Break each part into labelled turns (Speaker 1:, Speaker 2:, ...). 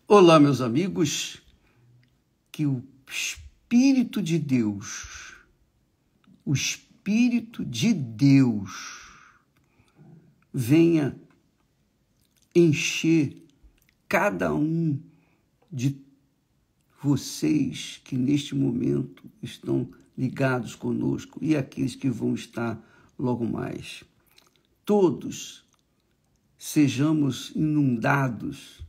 Speaker 1: Olá, meus amigos, que o Espírito de Deus, venha encher cada um de vocês que neste momento estão ligados conosco e aqueles que vão estar logo mais. Todos sejamos inundados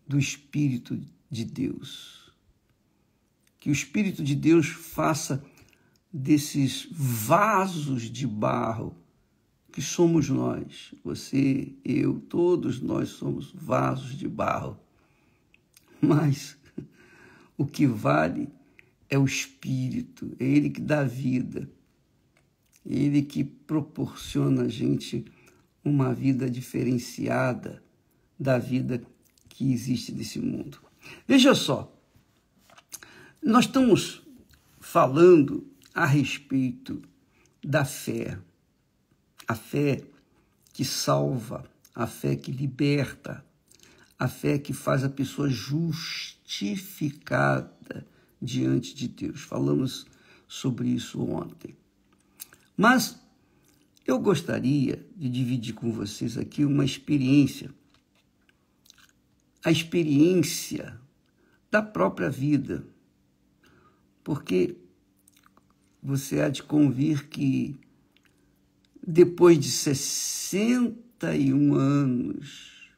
Speaker 1: do Espírito de Deus. Que o Espírito de Deus faça desses vasos de barro que somos nós, você, eu, todos nós somos vasos de barro. Mas o que vale é o Espírito, é Ele que dá vida, é Ele que proporciona a gente uma vida diferenciada da vida que existe nesse mundo. Veja só, nós estamos falando a respeito da fé, a fé que salva, a fé que liberta, a fé que faz a pessoa justificada diante de Deus. Falamos sobre isso ontem. Mas eu gostaria de dividir com vocês aqui uma experiência, a experiência da própria vida, porque você há de convir que depois de 61 anos,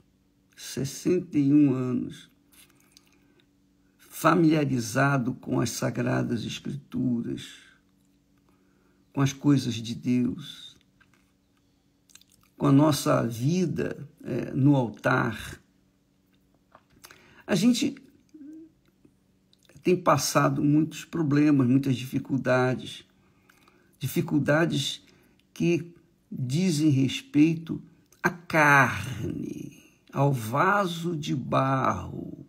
Speaker 1: familiarizado com as Sagradas Escrituras, com as coisas de Deus, com a nossa vida no altar, a gente tem passado muitos problemas, muitas dificuldades que dizem respeito à carne, ao vaso de barro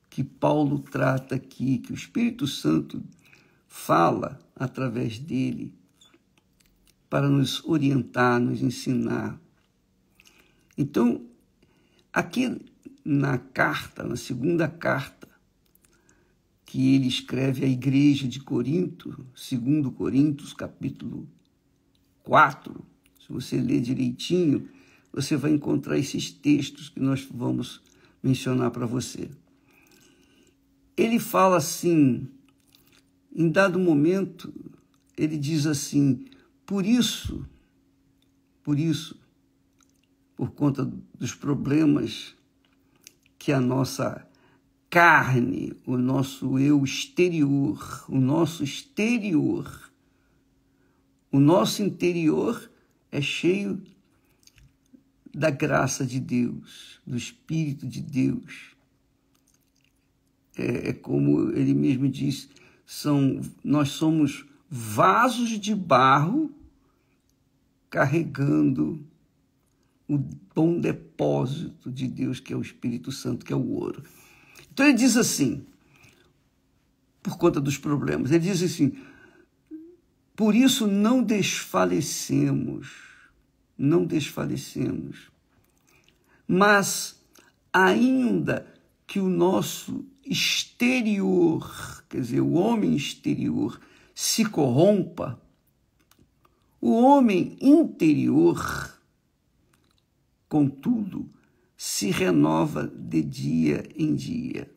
Speaker 1: que Paulo trata aqui, que o Espírito Santo fala através dele para nos orientar, nos ensinar. Então, aqui na segunda carta, que ele escreve à igreja de Corinto, 2 Coríntios, capítulo 4, se você ler direitinho, você vai encontrar esses textos que nós vamos mencionar para você. Ele fala assim, em dado momento, ele diz assim, por conta dos problemas que a nossa carne, o nosso eu exterior, o nosso interior é cheio da graça de Deus, do Espírito de Deus. É como ele mesmo diz, nós somos vasos de barro carregando o bom depósito de Deus, que é o Espírito Santo, que é o ouro. Então ele diz assim, por conta dos problemas, ele diz assim, por isso não desfalecemos, mas ainda que o nosso exterior, quer dizer, o homem exterior se corrompa, o homem interior, contudo, se renova de dia em dia.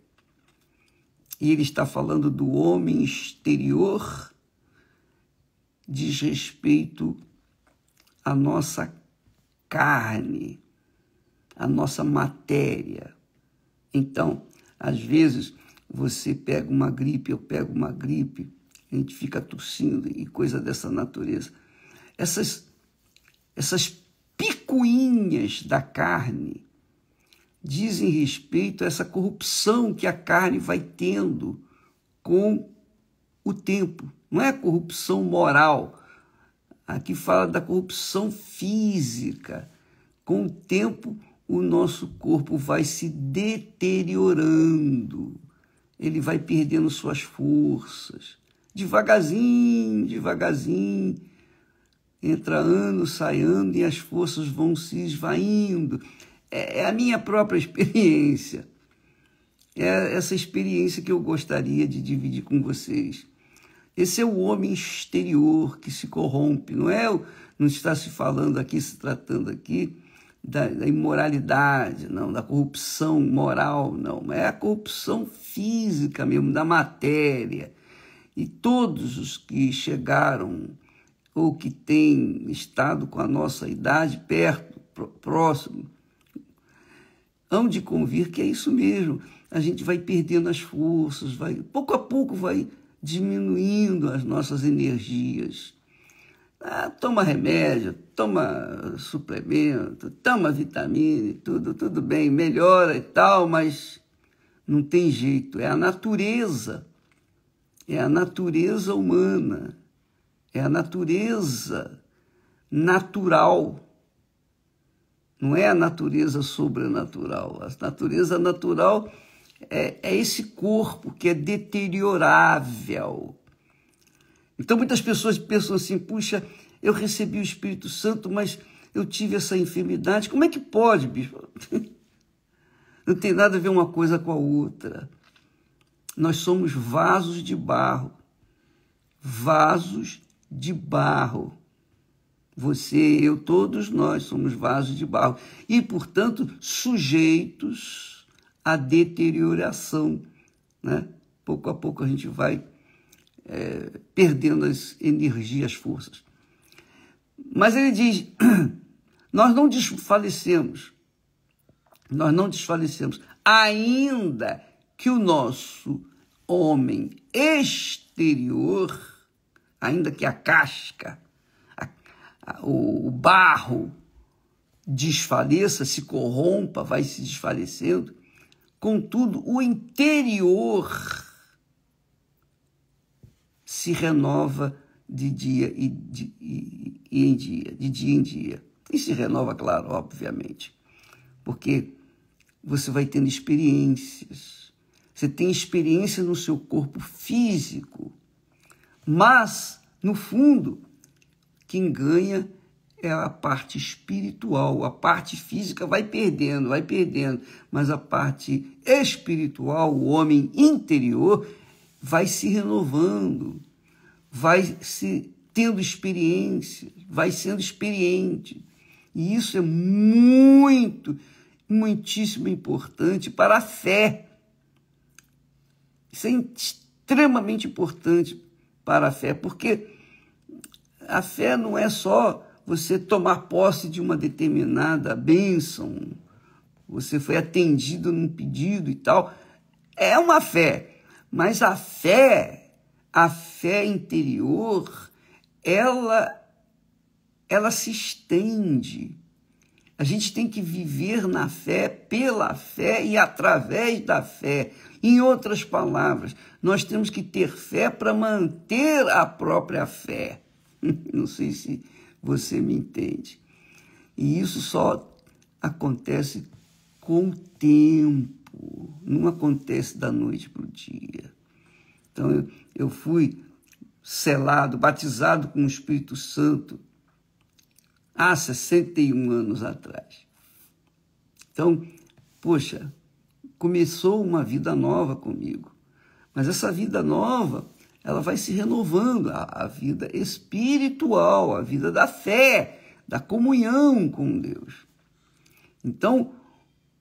Speaker 1: E ele está falando do homem exterior, diz respeito à nossa carne, à nossa matéria. Então, às vezes, você pega uma gripe, eu pego uma gripe, a gente fica tossindo e coisa dessa natureza. Essas picuinhas da carne dizem respeito a essa corrupção que a carne vai tendo com o tempo. Não é corrupção moral. Aqui fala da corrupção física. Com o tempo, o nosso corpo vai se deteriorando. Ele vai perdendo suas forças. Devagarzinho, entra ano, sai ano e as forças vão se esvaindo. é a minha própria experiência. É essa experiência que eu gostaria de dividir com vocês. Esse é o homem exterior que se corrompe, não está se falando aqui, se tratando aqui da imoralidade, não, da corrupção moral, não, é a corrupção física mesmo, da matéria. E todos os que chegaram ou que têm estado com a nossa idade perto, próximo, hão de convir que é isso mesmo. A gente vai perdendo as forças, pouco a pouco vai diminuindo as nossas energias. Toma remédio, toma suplemento, toma vitamina, tudo bem, melhora e tal, mas não tem jeito. É a natureza humana, é a natureza natural. Não é a natureza sobrenatural. A natureza natural é esse corpo que é deteriorável. Então, muitas pessoas pensam assim, puxa, eu recebi o Espírito Santo, mas eu tive essa enfermidade. Como é que pode, bispo? Não tem nada a ver uma coisa com a outra. Nós somos vasos de barro. Vasos de barro. Você, eu, todos nós somos vasos de barro. E, portanto, sujeitos à deterioração, né? Pouco a pouco a gente vai perdendo as energias, as forças. Mas ele diz, nós não desfalecemos, ainda que o nosso homem exterior, ainda que a casca, o barro desfaleça, se corrompa, vai se desfalecendo, contudo, o interior se renova de dia em dia. E se renova, claro, obviamente, porque você vai tendo experiências. Você tem experiência no seu corpo físico, mas, no fundo, quem ganha é a parte espiritual. A parte física vai perdendo, mas a parte espiritual, o homem interior, vai se renovando, vai se tendo experiência, vai sendo experiente. E isso é muitíssimo importante para a fé. Isso é extremamente importante para a fé, porque a fé não é só você tomar posse de uma determinada bênção, você foi atendido num pedido e tal. É uma fé. Mas a fé interior, ela se estende. A gente tem que viver na fé, pela fé e através da fé. Em outras palavras, nós temos que ter fé para manter a própria fé. Não sei se você me entende. E isso só acontece com o tempo. Não acontece da noite para o dia. Então, eu fui selado, batizado com o Espírito Santo há 61 anos atrás. Então, poxa, começou uma vida nova comigo. Mas essa vida nova, ela vai se renovando, a vida espiritual, a vida da fé, da comunhão com Deus. Então,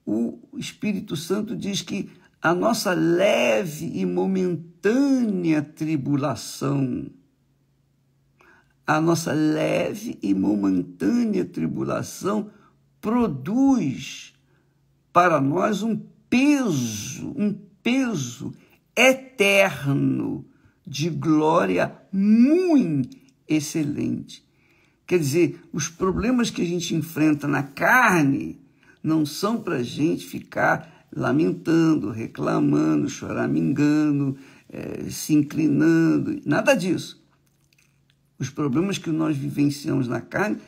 Speaker 1: o Espírito Santo diz que a nossa leve e momentânea tribulação, produz para nós um peso eterno de glória muito excelente. Quer dizer, os problemas que a gente enfrenta na carne não são para a gente ficar lamentando, reclamando, choramingando, se inclinando, nada disso. Os problemas que nós vivenciamos na carne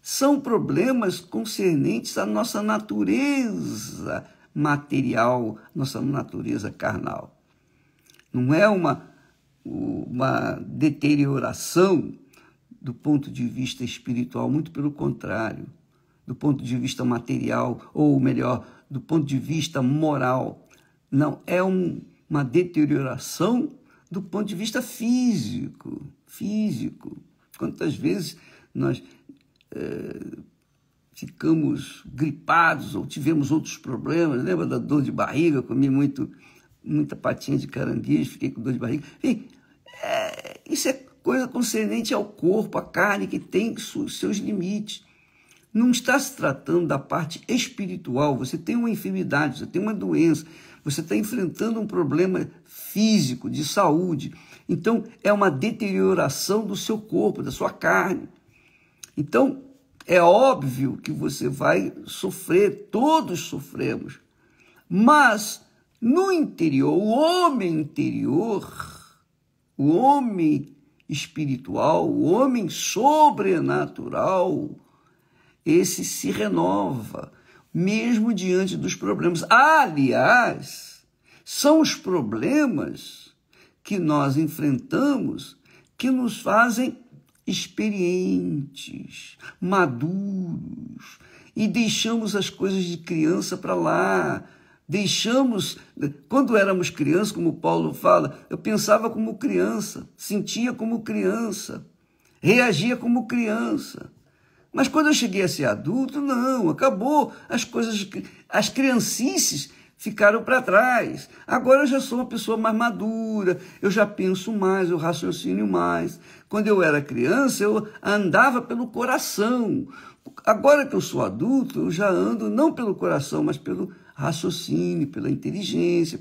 Speaker 1: são problemas concernentes à nossa natureza material, nossa natureza carnal. Não é uma deterioração do ponto de vista espiritual, muito pelo contrário. do ponto de vista material, ou melhor, do ponto de vista moral. Não, é uma deterioração do ponto de vista físico. Quantas vezes nós ficamos gripados ou tivemos outros problemas? Lembra da dor de barriga? Eu comi muita patinha de caranguejo, fiquei com dor de barriga. Enfim, isso é coisa concernente ao corpo, a carne que tem seus limites. Não está se tratando da parte espiritual. Você tem uma enfermidade, você tem uma doença, você está enfrentando um problema físico, de saúde. Então, é uma deterioração do seu corpo, da sua carne. Então, é óbvio que você vai sofrer, todos sofremos. Mas, no interior, o homem interior, o homem espiritual, o homem sobrenatural, esse se renova, mesmo diante dos problemas. Aliás, são os problemas que nós enfrentamos que nos fazem experientes, maduros, e deixamos as coisas de criança para lá. Quando éramos crianças, como Paulo fala, eu pensava como criança, sentia como criança, reagia como criança. Mas quando eu cheguei a ser adulto, não, acabou. As criancices ficaram para trás. Agora eu já sou uma pessoa mais madura, eu já penso mais, eu raciocínio mais. Quando eu era criança, eu andava pelo coração. Agora que eu sou adulto, eu já ando não pelo coração, mas pelo raciocínio, pela inteligência,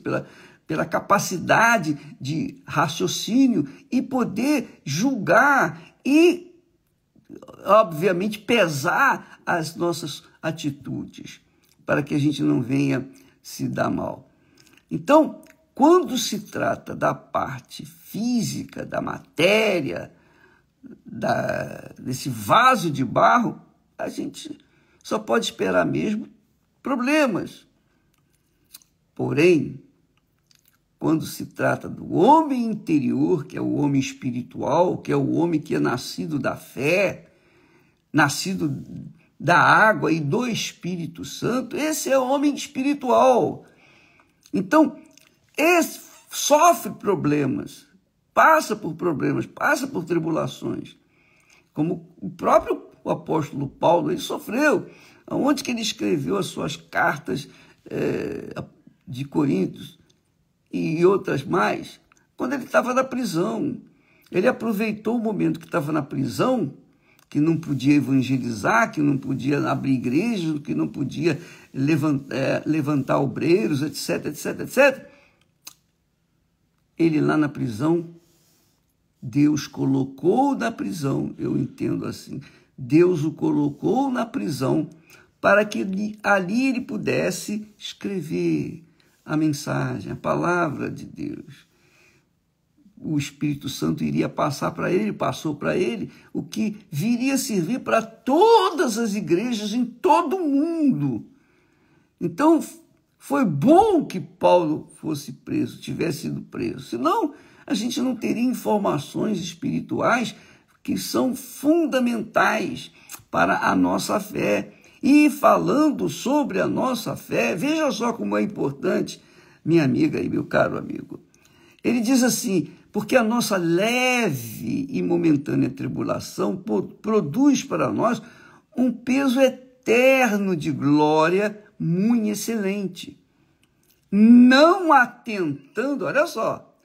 Speaker 1: pela capacidade de raciocínio e poder julgar e, obviamente, pesar as nossas atitudes para que a gente não venha se dar mal. Então, quando se trata da parte física, da matéria, desse vaso de barro, a gente só pode esperar mesmo problemas. Porém, quando se trata do homem interior, que é o homem espiritual, que é o homem que é nascido da fé, nascido da água e do Espírito Santo, esse é o homem espiritual. Então, esse sofre problemas, passa por problemas, passa por tribulações, como o próprio apóstolo Paulo, ele sofreu. Onde que ele escreveu as suas cartas de Coríntios e outras mais? Quando ele estava na prisão. Ele aproveitou o momento que estava na prisão, que não podia evangelizar, que não podia abrir igrejas, que não podia levantar obreiros, etc, etc, etc. Ele lá na prisão, Deus colocou na prisão, eu entendo assim, Deus o colocou na prisão para que ali ele pudesse escrever a mensagem, a palavra de Deus. O Espírito Santo iria passar para ele, passou para ele, o que viria a servir para todas as igrejas em todo o mundo. Então, foi bom que Paulo fosse preso, tivesse sido preso. Senão, a gente não teria informações espirituais que são fundamentais para a nossa fé. E falando sobre a nossa fé, veja só como é importante, minha amiga e meu caro amigo. Ele diz assim: porque a nossa leve e momentânea tribulação produz para nós um peso eterno de glória muito excelente. Não atentando, olha só,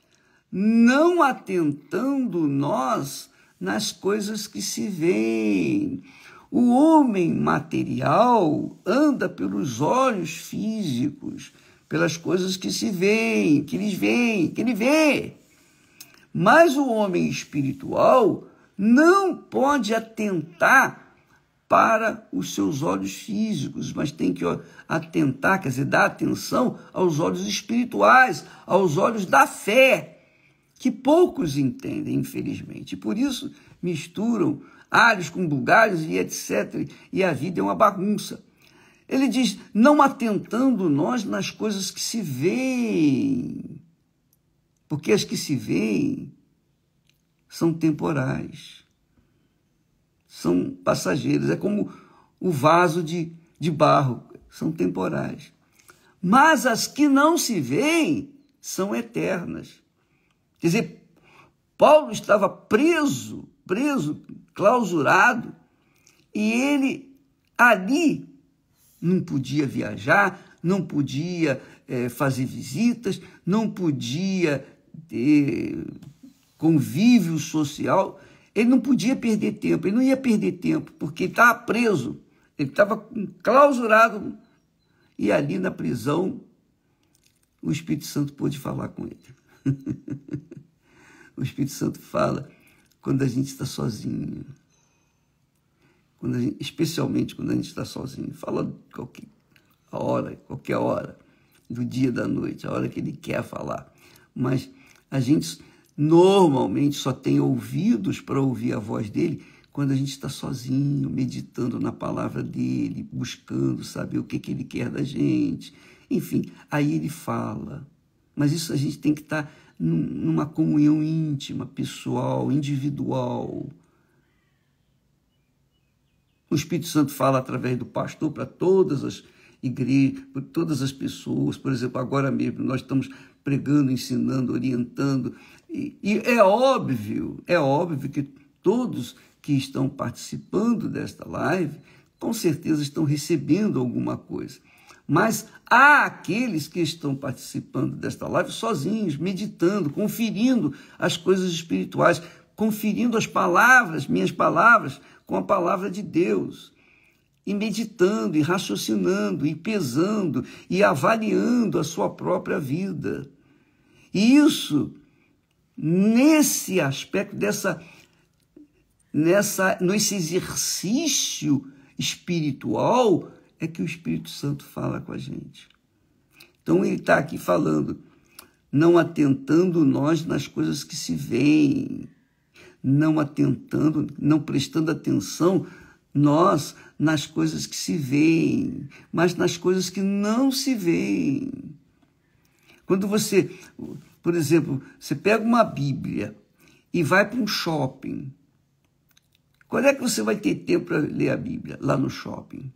Speaker 1: não atentando nós nas coisas que se veem. O homem material anda pelos olhos físicos, pelas coisas que se veem, que ele vê. Mas o homem espiritual não pode atentar para os seus olhos físicos, mas tem que atentar, quer dizer, dar atenção aos olhos espirituais, aos olhos da fé, que poucos entendem, infelizmente. E por isso misturam alhos com bugalhos e etc. E a vida é uma bagunça. Ele diz, não atentando nós nas coisas que se veem, porque as que se veem são temporais, são passageiras. É como o vaso de barro, são temporais. Mas as que não se veem são eternas. Quer dizer, Paulo estava preso, clausurado, e ele ali não podia viajar, não podia fazer visitas, não podia ter convívio social, ele não podia perder tempo, ele não ia perder tempo, porque ele estava preso, ele estava clausurado, e ali na prisão o Espírito Santo pôde falar com ele. O Espírito Santo fala quando a gente está sozinho, especialmente quando a gente está sozinho, fala qualquer hora do dia, da noite, a hora que ele quer falar, mas a gente normalmente só tem ouvidos para ouvir a voz dele quando a gente está sozinho, meditando na palavra dele, buscando saber o que ele quer da gente. Enfim, aí ele fala. Mas isso a gente tem que estar numa comunhão íntima, pessoal, individual. O Espírito Santo fala através do pastor para todas as igrejas, para todas as pessoas. Por exemplo, agora mesmo nós estamos pregando, ensinando, orientando. E é óbvio que todos que estão participando desta live, com certeza estão recebendo alguma coisa. Mas há aqueles que estão participando desta live sozinhos, meditando, conferindo as coisas espirituais, conferindo as palavras, minhas palavras, com a palavra de Deus, e meditando, e raciocinando, e pesando, e avaliando a sua própria vida. E isso, nesse aspecto, nesse exercício espiritual, é que o Espírito Santo fala com a gente. Então ele está aqui falando, não atentando nós nas coisas que se veem, não prestando atenção nós nas coisas que se veem, mas nas coisas que não se veem. Quando você, por exemplo, você pega uma Bíblia e vai para um shopping, quando é que você vai ter tempo para ler a Bíblia? Lá no shopping.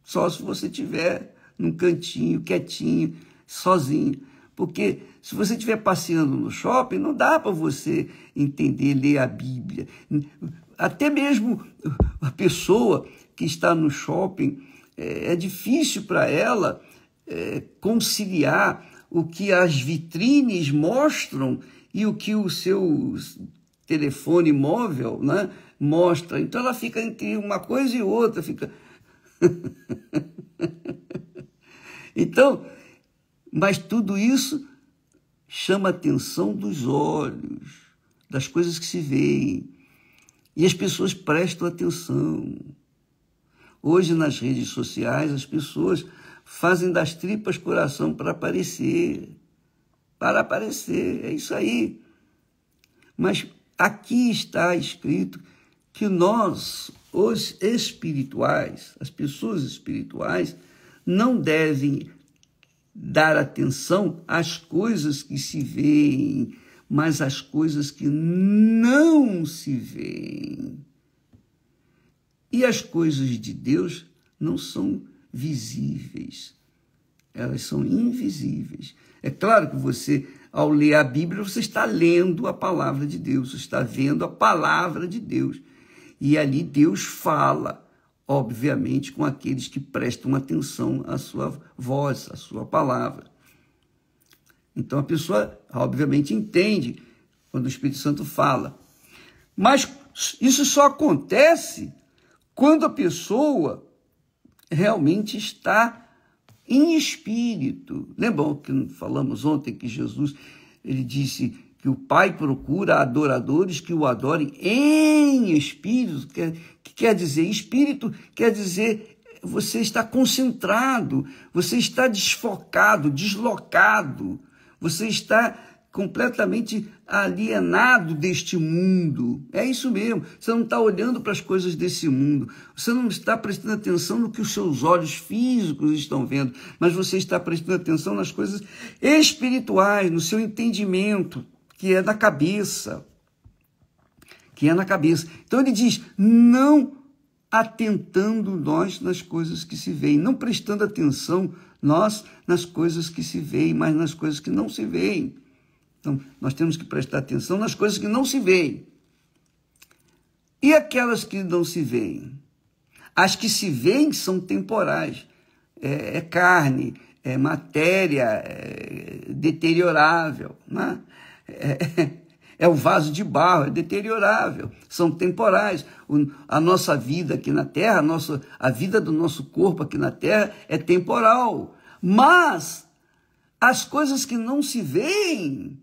Speaker 1: Só se você estiver num cantinho, quietinho, sozinho. Porque se você estiver passeando no shopping, não dá para você entender, ler a Bíblia. Até mesmo a pessoa que está no shopping, é difícil para ela conciliar o que as vitrines mostram e o que o seu telefone móvel, né, mostra. Então ela fica entre uma coisa e outra, fica... Então, mas tudo isso chama a atenção dos olhos, das coisas que se veem, e as pessoas prestam atenção. Hoje, nas redes sociais, as pessoas fazem das tripas coração para aparecer, é isso aí. Mas aqui está escrito que nós, os espirituais, as pessoas espirituais, não devem dar atenção às coisas que se veem, mas às coisas que não se veem. E as coisas de Deus não são visíveis, elas são invisíveis. É claro que você, ao ler a Bíblia, você está lendo a palavra de Deus, você está vendo a palavra de Deus. E ali Deus fala, obviamente, com aqueles que prestam atenção à sua voz, à sua palavra. Então a pessoa, obviamente, entende quando o Espírito Santo fala. Mas isso só acontece quando a pessoa realmente está em espírito. Lembram que falamos ontem que Jesus, ele disse que o Pai procura adoradores que o adorem em espírito, que quer dizer, espírito quer dizer você está concentrado, você está desfocado, deslocado, você está completamente alienado deste mundo. É isso mesmo, você não está olhando para as coisas desse mundo, você não está prestando atenção no que os seus olhos físicos estão vendo, mas você está prestando atenção nas coisas espirituais, no seu entendimento, que é da cabeça, Então ele diz, não atentando nós nas coisas que se veem, não prestando atenção nós nas coisas que se veem, mas nas coisas que não se veem. Então, nós temos que prestar atenção nas coisas que não se veem. E aquelas que não se veem? As que se veem são temporais. É carne, é matéria, é deteriorável, né? É o vaso de barro, é deteriorável, são temporais. A nossa vida aqui na Terra, a vida do nosso corpo aqui na Terra é temporal. Mas as coisas que não se veem,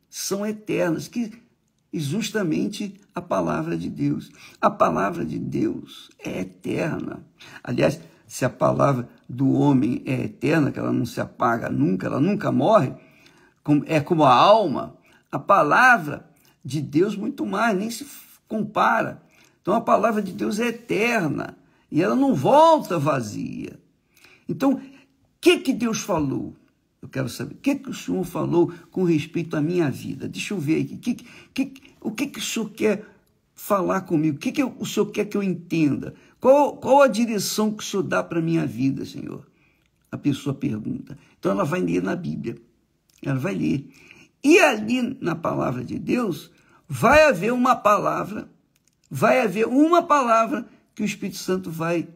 Speaker 1: são eternas, que justamente a palavra de Deus. A palavra de Deus é eterna. Aliás, se a palavra do homem é eterna, que ela não se apaga nunca, ela nunca morre, é como a alma, a palavra de Deus muito mais, nem se compara. Então a palavra de Deus é eterna e ela não volta vazia. Então, o que Deus falou? Eu quero saber, o que o Senhor falou com respeito à minha vida? Deixa eu ver aqui, o que o Senhor quer falar comigo? O que o Senhor quer que eu entenda? Qual a direção que o Senhor dá para a minha vida, Senhor? A pessoa pergunta. Então ela vai ler na Bíblia. Ela vai ler. E ali na palavra de Deus, vai haver uma palavra que o Espírito Santo vai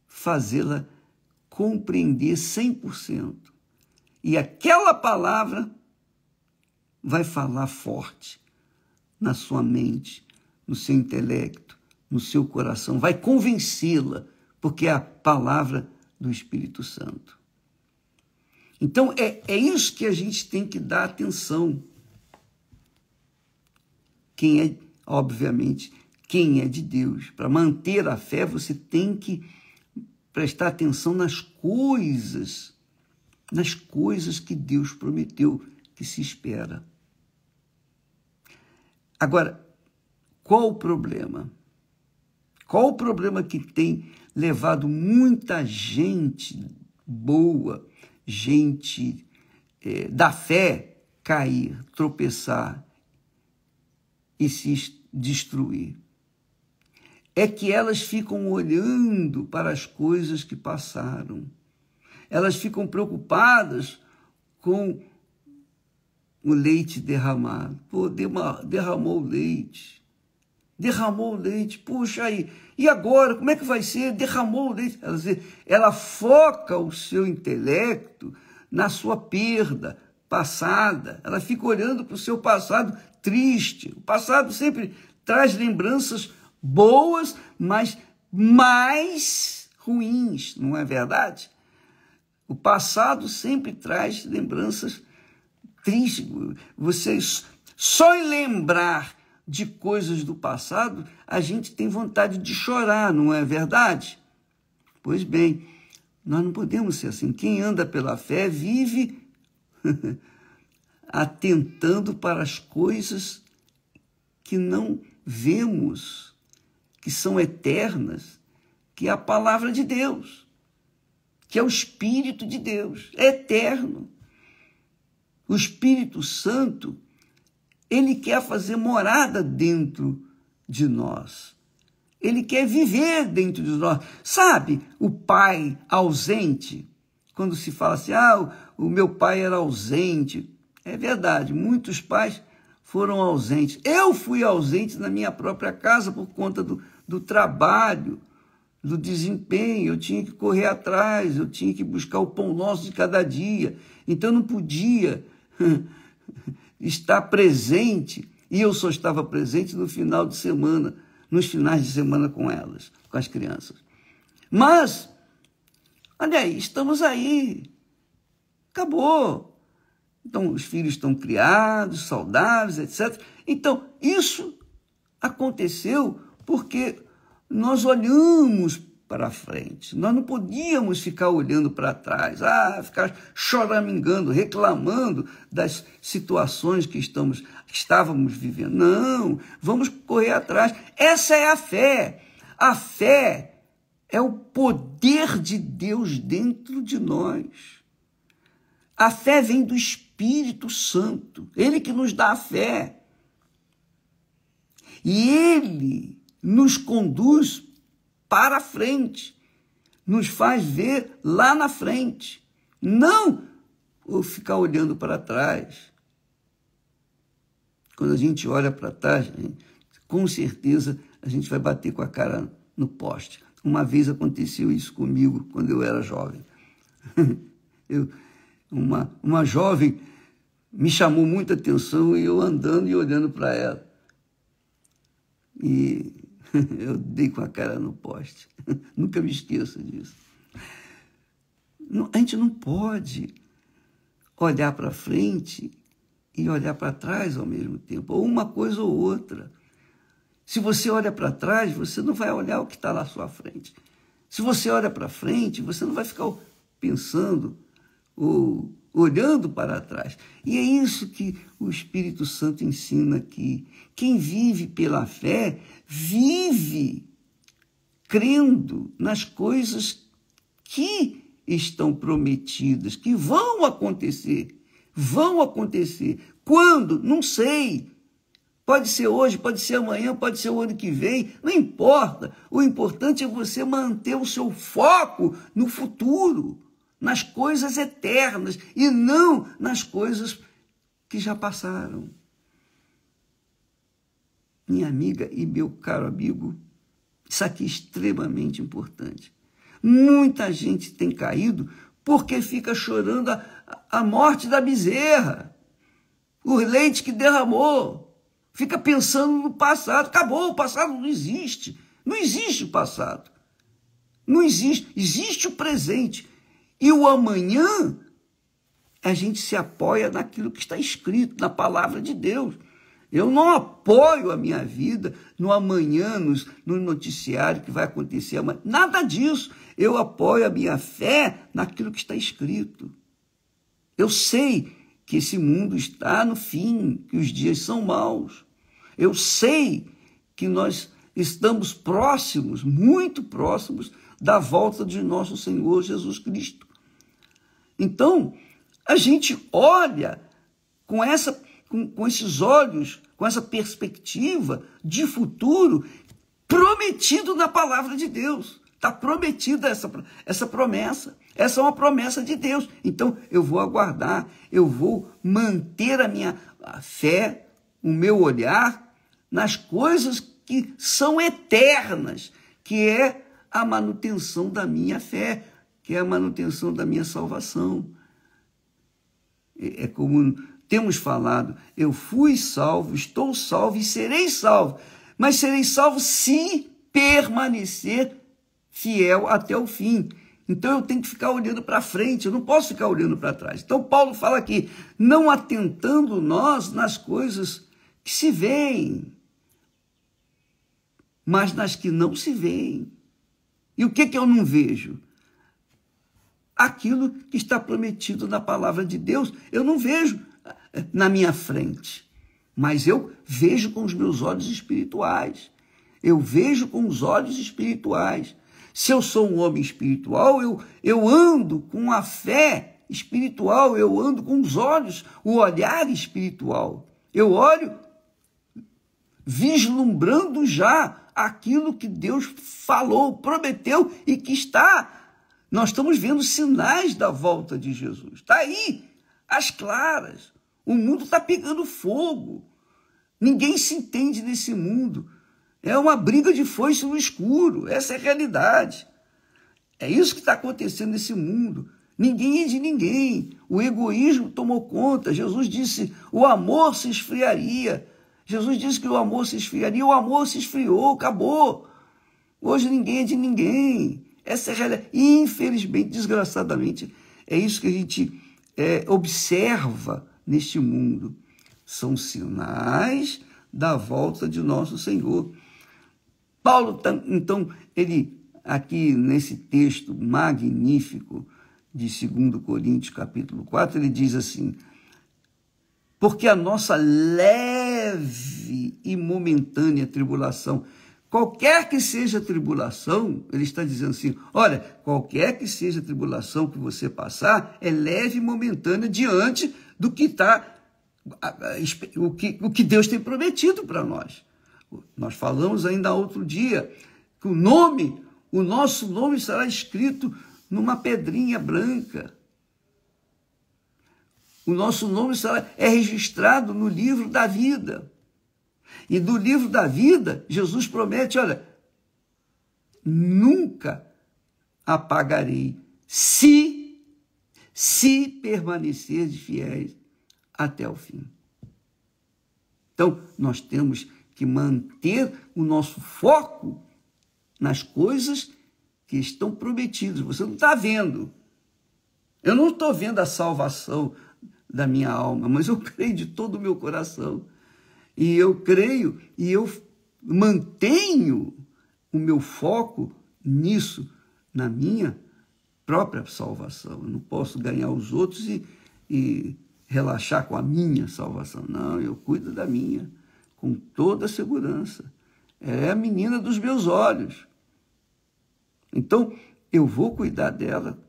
Speaker 1: fazê-la compreender 100%. E aquela palavra vai falar forte na sua mente, no seu intelecto, no seu coração, vai convencê-la, porque é a palavra do Espírito Santo. Então, é isso que a gente tem que dar atenção. Obviamente, quem é de Deus. Para manter a fé, você tem que prestar atenção nas coisas que Deus prometeu, que se espera. Agora, qual o problema? Qual o problema que tem levado muita gente boa, gente da fé, cair, tropeçar e se destruir? É que elas ficam olhando para as coisas que passaram. Elas ficam preocupadas com o leite derramado. Pô, derramou o leite. Derramou o leite. Puxa aí. E agora? Como é que vai ser? Derramou o leite. Ela foca o seu intelecto na sua perda passada. Ela fica olhando para o seu passado triste. O passado sempre traz lembranças boas, mas mais ruins, não é verdade? O passado sempre traz lembranças tristes. Você só em lembrar de coisas do passado, a gente tem vontade de chorar, não é verdade? Pois bem, nós não podemos ser assim. Quem anda pela fé vive atentando para as coisas que não vemos, que são eternas, que é a palavra de Deus, que é o Espírito de Deus, é eterno. O Espírito Santo, ele quer fazer morada dentro de nós. Ele quer viver dentro de nós. Sabe, o pai ausente, quando se fala assim, o meu pai era ausente. É verdade, muitos pais foram ausentes. Eu fui ausente na minha própria casa por conta do trabalho, do desempenho. Eu tinha que correr atrás, eu tinha que buscar o pão nosso de cada dia. Então eu não podia estar presente, e eu só estava presente no final de semana, nos finais de semana com elas, com as crianças. Mas, olha aí, estamos aí, acabou. Então, os filhos estão criados, saudáveis, etc. Então, isso aconteceu porque nós olhamos para frente. Nós não podíamos ficar olhando para trás, ficar choramingando, reclamando das situações que estávamos vivendo. Não, vamos correr atrás. Essa é a fé. A fé é o poder de Deus dentro de nós. A fé vem do Espírito Santo, ele que nos dá a fé. E Ele nos conduz para frente, nos faz ver lá na frente, não ficar olhando para trás. Quando a gente olha para trás, com certeza a gente vai bater com a cara no poste. Uma vez aconteceu isso comigo quando eu era jovem. Uma jovem me chamou muita atenção e eu andando e olhando para ela. E eu dei com a cara no poste. Nunca me esqueço disso. A gente não pode olhar para frente e olhar para trás ao mesmo tempo, ou uma coisa ou outra. Se você olha para trás, você não vai olhar o que está lá à sua frente. Se você olha para frente, você não vai ficar pensando ou olhando para trás. E é isso que o Espírito Santo ensina aqui. Quem vive pela fé, vive crendo nas coisas que estão prometidas, que vão acontecer. Vão acontecer. Quando? Não sei. Pode ser hoje, pode ser amanhã, pode ser o ano que vem, não importa. O importante é você manter o seu foco no futuro, nas coisas eternas e não nas coisas que já passaram. Minha amiga e meu caro amigo, isso aqui é extremamente importante. Muita gente tem caído porque fica chorando a morte da bezerra, o leite que derramou. Fica pensando no passado. Acabou, o passado não existe. Não existe o passado. Não existe. Existe o presente. E o amanhã, a gente se apoia naquilo que está escrito, na palavra de Deus. Eu não apoio a minha vida no amanhã, no noticiário que vai acontecer amanhã. Nada disso. Eu apoio a minha fé naquilo que está escrito. Eu sei que esse mundo está no fim, que os dias são maus. Eu sei que nós estamos próximos, muito próximos, da volta de nosso Senhor Jesus Cristo. Então, a gente olha com esses olhos, com essa perspectiva de futuro prometido na palavra de Deus. Está prometida essa promessa. Essa é uma promessa de Deus. Então, eu vou aguardar, eu vou manter a minha fé, o meu olhar nas coisas que são eternas, que é a manutenção da minha fé, que é a manutenção da minha salvação. É como temos falado, eu fui salvo, estou salvo e serei salvo, mas serei salvo se permanecer fiel até o fim. Então eu tenho que ficar olhando para frente, eu não posso ficar olhando para trás. Então Paulo fala aqui, não atentando nós nas coisas que se veem, mas nas que não se veem. E o que eu não vejo? Aquilo que está prometido na palavra de Deus, eu não vejo na minha frente, mas eu vejo com os meus olhos espirituais. Eu vejo com os olhos espirituais. Se eu sou um homem espiritual, eu ando com a fé espiritual, eu ando com os olhos, o olhar espiritual. Eu olho vislumbrando já aquilo que Deus falou, prometeu e que está. Nós estamos vendo sinais da volta de Jesus. Está aí, às claras. O mundo está pegando fogo. Ninguém se entende nesse mundo. É uma briga de foice no escuro. Essa é a realidade. É isso que está acontecendo nesse mundo. Ninguém é de ninguém. O egoísmo tomou conta. Jesus disse, o amor se esfriaria. Jesus disse que o amor se esfriaria. O amor se esfriou, acabou. Hoje ninguém é de ninguém. Essa é a realidade. E, infelizmente, desgraçadamente, é isso que a gente observa neste mundo. São sinais da volta de nosso Senhor. Paulo, então, ele aqui nesse texto magnífico de 2 Coríntios, capítulo 4, ele diz assim, porque a nossa leve e momentânea tribulação, qualquer que seja a tribulação, ele está dizendo assim, olha, qualquer que seja a tribulação que você passar, é leve e momentânea diante do que está, o que Deus tem prometido para nós. Nós falamos ainda outro dia que o nosso nome será escrito numa pedrinha branca. O nosso nome é registrado no livro da vida. E do livro da vida, Jesus promete, olha, nunca apagarei, se permanecerdes fiéis até o fim. Então, nós temos que manter o nosso foco nas coisas que estão prometidas. Você não está vendo. Eu não estou vendo a salvação da minha alma, mas eu creio de todo o meu coração. E eu creio e eu mantenho o meu foco nisso, na minha própria salvação. Eu não posso ganhar os outros e relaxar com a minha salvação. Não, eu cuido da minha, com toda a segurança. É a menina dos meus olhos. Então, eu vou cuidar dela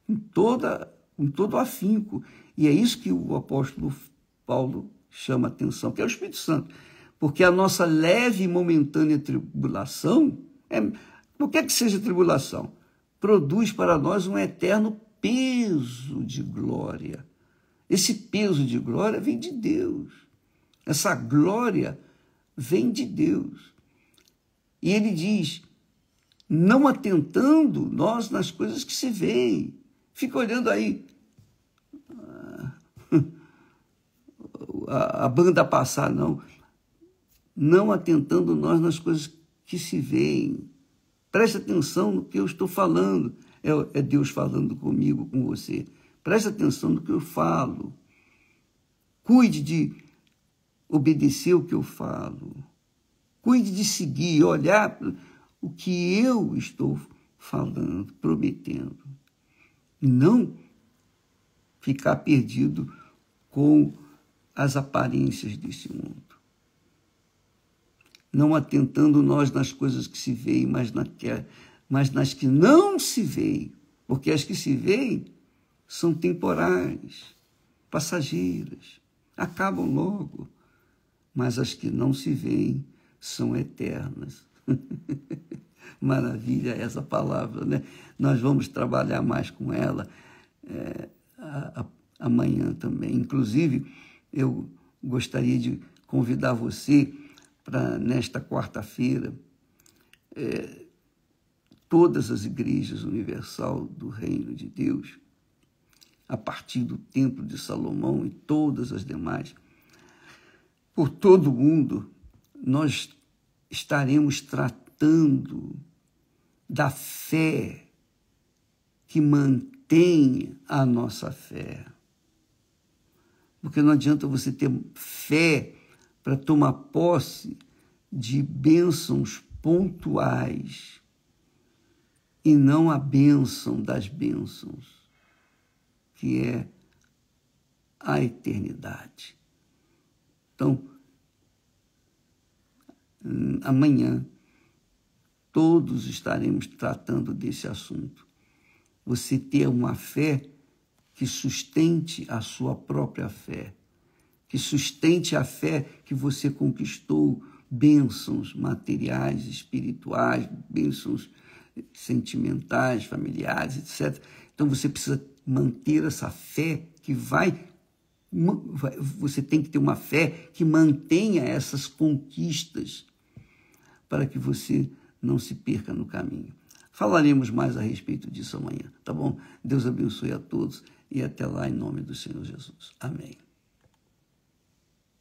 Speaker 1: com todo afinco. E é isso que o apóstolo Paulo chama atenção, que é o Espírito Santo. Porque a nossa leve e momentânea tribulação, por que seja tribulação? Produz para nós um eterno peso de glória. Esse peso de glória vem de Deus. Essa glória vem de Deus. E ele diz, não atentando nós nas coisas que se veem. Fica olhando aí a banda passar, não. Não atentando nós nas coisas que se veem. Preste atenção no que eu estou falando. É Deus falando comigo, com você. Preste atenção no que eu falo. Cuide de obedecer o que eu falo. Cuide de seguir, olhar o que eu estou falando, prometendo. E não ficar perdido com as aparências desse mundo. Não atentando nós nas coisas que se veem, mas nas que não se veem. Porque as que se veem são temporais, passageiras, acabam logo. Mas as que não se veem são eternas. Maravilha essa palavra, né? Nós vamos trabalhar mais com ela amanhã também. Inclusive, eu gostaria de convidar você para, nesta quarta-feira, todas as igrejas universal do Reino de Deus, a partir do Templo de Salomão e todas as demais, por todo o mundo, nós estaremos tratando da fé que mantém a nossa fé. Porque não adianta você ter fé para tomar posse de bênçãos pontuais e não a bênção das bênçãos, que é a eternidade. Então, amanhã, todos estaremos tratando desse assunto. Você ter uma fé que sustente a sua própria fé, que sustente a fé que você conquistou, bênçãos materiais, espirituais, bênçãos sentimentais, familiares, etc. Então, você precisa manter essa fé que você tem que ter uma fé que mantenha essas conquistas para que você não se perca no caminho. Falaremos mais a respeito disso amanhã, tá bom? Deus abençoe a todos e até lá em nome do Senhor Jesus. Amém.